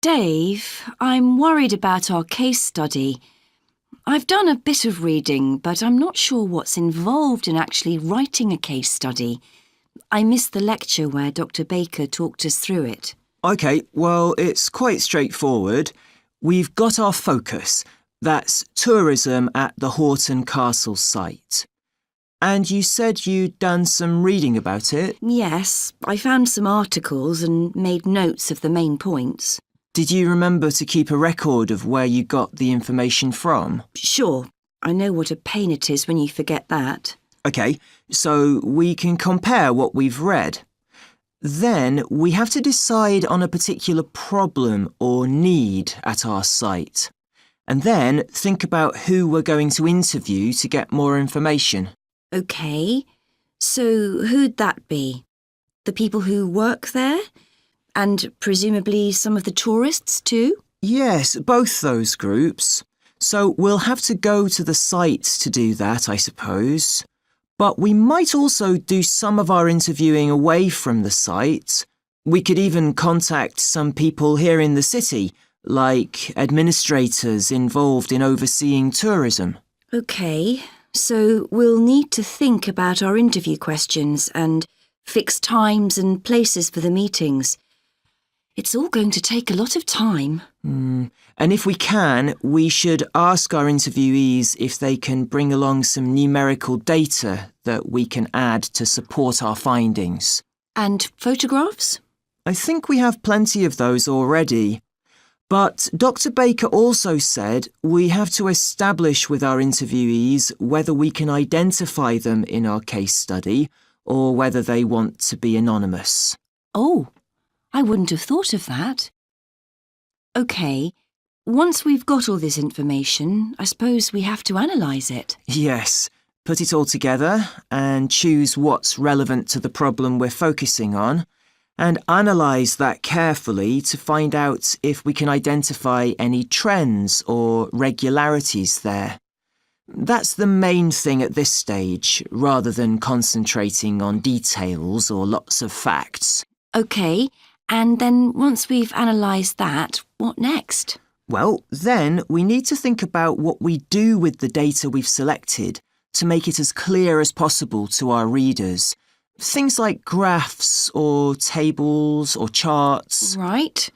Dave, I'm worried about our case study. I've done a bit of reading, but I'm not sure what's involved in actually writing a case study. I missed the lecture where Dr. Baker talked us through it. OK, well, it's quite straightforward. We've got our focus. That's tourism at the Horton Castle site. And you said you'd done some reading about it? Yes, I found some articles and made notes of the main points. Did you remember to keep a record of where you got the information from? Sure, I know what a pain it is when you forget that. OK, so we can compare what we've read. Then we have to decide on a particular problem or need at our site. And then think about who we're going to interview to get more information. OK, so who'd that be? The people who work there? And presumably some of the tourists too? Yes, both those groups. So we'll have to go to the site to do that, I suppose. But we might also do some of our interviewing away from the site. We could even contact some people here in the city, like administrators involved in overseeing tourism. OK, so we'll need to think about our interview questions and fix times and places for the meetings. It's all going to take a lot of time. And if we can, we should ask our interviewees if they can bring along some numerical data that we can add to support our findings. And photographs? I think we have plenty of those already. But Dr. Baker also said we have to establish with our interviewees whether we can identify them in our case study or whether they want to be anonymous. Oh, I wouldn't have thought of that. OK, once we've got all this information, I suppose we have to analyse it. Yes, put it all together and choose what's relevant to the problem we're focusing on and analyse that carefully to find out if we can identify any trends or regularities there. That's the main thing at this stage, rather than concentrating on details or lots of facts. OK, and then once we've analysed that, what next? Well, then we need to think about what we do with the data we've selected to make it as clear as possible to our readers. Things like graphs or tables or charts. Right.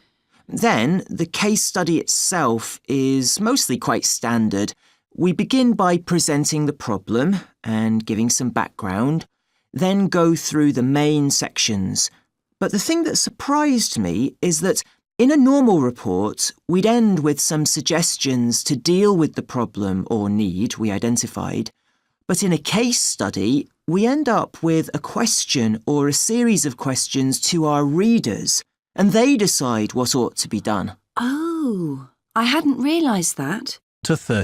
Then the case study itself is mostly quite standard. We begin by presenting the problem and giving some background, then go through the main sections. But the thing that surprised me is that in a normal report, we'd end with some suggestions to deal with the problem or need we identified. But in a case study, we end up with a question or a series of questions to our readers, and they decide what ought to be done. Oh, I hadn't realised that. to 30.